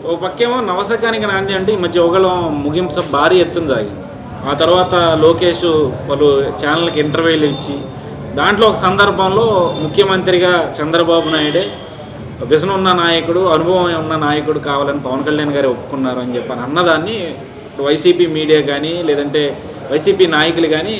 ఓ పక్కేమో నవశకానికి నాంది అంటే ఈ మధ్య ఒకళ్ళం ముగింపు భారీ ఎత్తున సాగింది. ఆ తర్వాత లోకేష్ పలు ఛానళ్ళకి ఇంటర్వ్యూలు ఇచ్చి దాంట్లో ఒక సందర్భంలో ముఖ్యమంత్రిగా చంద్రబాబు నాయుడే విజన్ ఉన్న నాయకుడు, అనుభవం ఉన్న నాయకుడు కావాలని పవన్ కళ్యాణ్ గారు ఒప్పుకున్నారు అని చెప్పని అన్నదాన్ని వైసీపీ మీడియా కానీ లేదంటే వైసీపీ నాయకులు కానీ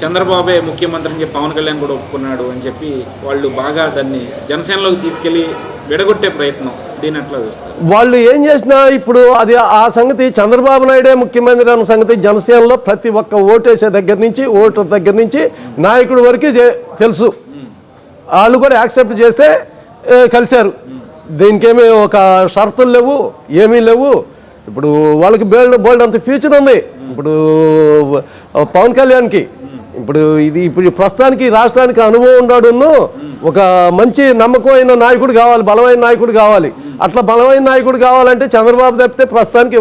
చంద్రబాబే ముఖ్యమంత్రి అని చెప్పి పవన్ కళ్యాణ్ కూడా ఒప్పుకున్నాడు అని చెప్పి వాళ్ళు బాగా దాన్ని జనసేనలోకి తీసుకెళ్ళి విడగొట్టే ప్రయత్నం దీని అట్లా చూస్తారు. వాళ్ళు ఏం చేసినా ఇప్పుడు అది ఆ సంగతి చంద్రబాబు నాయుడే ముఖ్యమంత్రి అన్న సంగతి జనసేనలో ప్రతి ఒక్క ఓటేసే దగ్గర నుంచి ఓటర్ దగ్గర నుంచి నాయకుడి వరకు తెలుసు. వాళ్ళు కూడా యాక్సెప్ట్ చేస్తే కలిశారు. దీనికేమీ ఒక షరతులు లేవు, ఏమీ లేవు. ఇప్పుడు వాళ్ళకి బోల్డ్ అంత ఫ్యూచర్ ఉంది. ఇప్పుడు పవన్ కళ్యాణ్కి ఇప్పుడు ప్రస్తుతానికి రాష్ట్రానికి అనుభవం ఉన్నాడును, ఒక మంచి నమ్మకమైన నాయకుడు కావాలి, బలమైన నాయకుడు కావాలి. అట్లా బలమైన నాయకుడు కావాలంటే చంద్రబాబు తప్పితే ప్రస్తుతానికి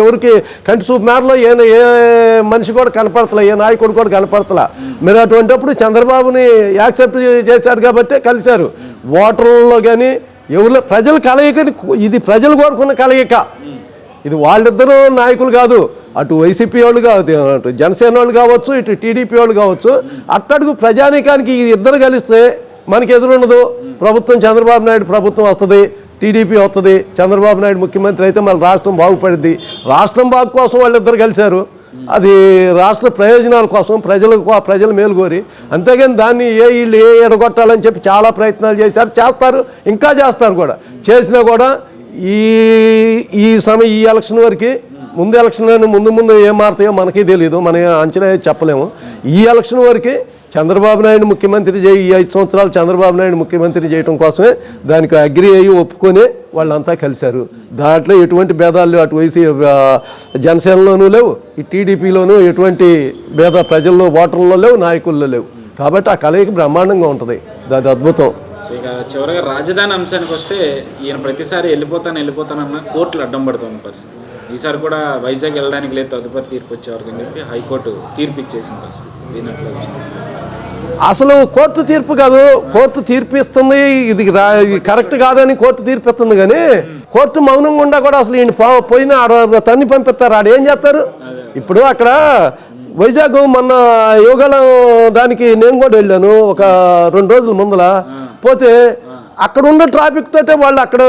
ఎవరికి కంటి చూపు మేరలో ఏ మనిషి కూడా కనపడతలే, ఏ నాయకుడు కూడా కనపడతలా. మీరు అటువంటిప్పుడు చంద్రబాబుని యాక్సెప్ట్ చేశారు కాబట్టి కలిశారు. ఓటర్లలో కానీ ఎవరిలో ప్రజల కలయికని, ఇది ప్రజలు కోరుకున్న కలయిక. ఇది వాళ్ళిద్దరూ నాయకులు కాదు, అటు వైసీపీ వాళ్ళు కాదు, అటు జనసేన వాళ్ళు కావచ్చు, ఇటు టీడీపీ వాళ్ళు కావచ్చు. అట్టడుగు ప్రజానీకానికి ఇద్దరు కలిస్తే మనకి ఎదురుండదు. ప్రభుత్వం చంద్రబాబు నాయుడు ప్రభుత్వం వస్తుంది, టీడీపీ వస్తుంది, చంద్రబాబు నాయుడు ముఖ్యమంత్రి అయితే మన రాష్ట్రం బాగుపడుద్ది. రాష్ట్రం బాగు కోసం వాళ్ళిద్దరు కలిశారు. అది రాష్ట్ర ప్రయోజనాల కోసం, ప్రజల మేలు కోరి. అంతేగాని దాన్ని వీళ్ళు ఎడగొట్టాలని చెప్పి చాలా ప్రయత్నాలు చేస్తారు, ఇంకా చేస్తారు కూడా. చేసినా కూడా ఈ ఎలక్షన్ వరకు, ముందు ఎలక్షన్ ముందు ఏం మారుతాయో మనకి తెలియదు, మనం అంచనా చెప్పలేము. ఈ ఎలక్షన్ వరకు చంద్రబాబు నాయుడు ముఖ్యమంత్రి ఈ 5 సంవత్సరాలు చంద్రబాబు నాయుడు ముఖ్యమంత్రి చేయడం కోసమే దానికి అగ్రి అయ్యి ఒప్పుకొని వాళ్ళంతా కలిశారు. దాంట్లో ఎటువంటి భేదాలు అటు జనసేనలోనూ లేవు, ఈ టీడీపీలోనూ ఎటువంటి భేద ప్రజల్లో, ఓటర్లలో లేవు, నాయకుల్లో లేవు. కాబట్టి ఆ కలయిక బ్రహ్మాండంగా ఉంటుంది. అది అద్భుతం. సో ఇక చివరిగా రాజధాని అంశానికి వస్తే ఈయన ప్రతిసారి వెళ్ళిపోతానన్న కోర్టులు అడ్డం పడుతుంది పరిస్థితి. ఈసారి కూడా వైజాగ్ వెళ్ళడానికి లేదు, తదుపరి తీర్పు వచ్చేవారికి అని చెప్పి హైకోర్టు తీర్పు ఇచ్చేసిన పరిస్థితి. దీని అట్లా అసలు కోర్టు తీర్పు కాదు, కోర్టు తీర్పు ఇస్తుంది, ఇది కరెక్ట్ కాదని కోర్టు తీర్పు ఇస్తుంది. కానీ కోర్టు మౌనంగా ఉండా కూడా అసలు ఈయన పోయిన తన్ని పంపిస్తారు. ఆడ ఏం చేస్తారు? ఇప్పుడు అక్కడ వైజాగ్ మొన్న యోగాల దానికి నేను కూడా వెళ్ళాను ఒక 2 రోజుల ముందల. పోతే అక్కడ ఉన్న ట్రాఫిక్ తోటే వాళ్ళు అక్కడ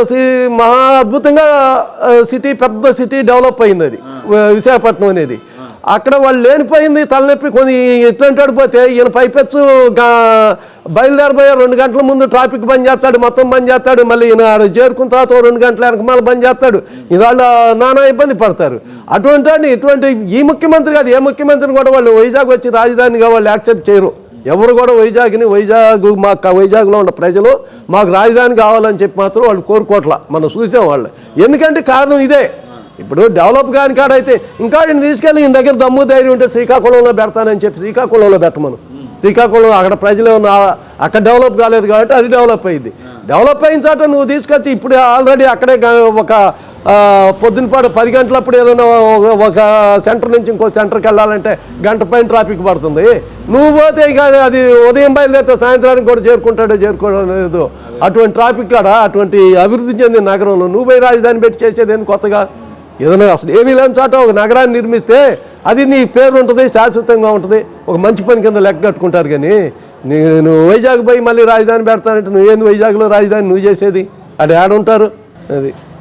మహా అద్భుతంగా సిటీ, పెద్ద సిటీ డెవలప్ అయింది అది విశాఖపట్నం అనేది. అక్కడ వాళ్ళు లేనిపోయింది తలనొప్పి కొన్ని ఎట్లాంటి పడిపోతే ఈయన పైపెచ్చు బయలుదేరిపోయే 2 గంటల ముందు ట్రాఫిక్ బంద్ చేస్తాడు, మొత్తం బంద్ చేస్తాడు. మళ్ళీ ఈయన చేరుకున్న తర్వాత 2 గంటల వెనక మళ్ళీ బంద్ చేస్తాడు. ఇవాళ నానా ఇబ్బంది పడతారు. ఇటువంటి ఈ ముఖ్యమంత్రి కాదు, ఏ ముఖ్యమంత్రిని కూడా వాళ్ళు వైజాగ్ వచ్చి రాజధానిగా వాళ్ళు యాక్సెప్ట్ చేయరు. ఎవరు కూడా వైజాగ్లో ఉన్న ప్రజలు మాకు రాజధాని కావాలని చెప్పి మాత్రం వాళ్ళు కోరుకోవట్లా. మనం చూసాం వాళ్ళు. ఎందుకంటే కారణం ఇదే. ఇప్పుడు డెవలప్ కాని కాడైతే ఇంకా ఈయన తీసుకెళ్ళి ఈయన దగ్గర దమ్ము ధైర్యం ఉంటే శ్రీకాకుళంలో పెడతానని చెప్పి శ్రీకాకుళంలో పెట్టమను. శ్రీకాకుళం అక్కడ ప్రజలు అక్కడ డెవలప్ కాలేదు కాబట్టి అది డెవలప్ అయింది. డెవలప్ అయిన చోట నువ్వు తీసుకొచ్చి ఇప్పుడు ఆల్రెడీ అక్కడే ఒక పొద్దునపాటు 10 గంటలప్పుడు ఏదైనా ఒక సెంటర్ నుంచి ఇంకో సెంటర్కి వెళ్ళాలంటే గంట పైన ట్రాఫిక్ పడుతుంది. నువ్వు పోతే ఇక అది ఉదయం బయలుదేరితే సాయంత్రానికి కూడా చేరుకోవడం లేదు. అటువంటి ట్రాఫిక్ కాడ అటువంటి అభివృద్ధి చెందిన నగరంలో నువ్వు పోయి రాజధాని పెట్టి చేసేది ఏంది కొత్తగా? ఏదైనా అసలు ఏమీ లేని చోట ఒక నగరాన్ని నిర్మిస్తే అది నీ పేరు ఉంటుంది, శాశ్వతంగా ఉంటుంది, ఒక మంచి పని కింద లెక్క కట్టుకుంటారు. కానీ నేను వైజాగ్ పోయి మళ్ళీ రాజధాని పెడతానంటే నువ్వేంది వైజాగ్లో రాజధాని నువ్వు చేసేది? అది ఆడుంటారు. అది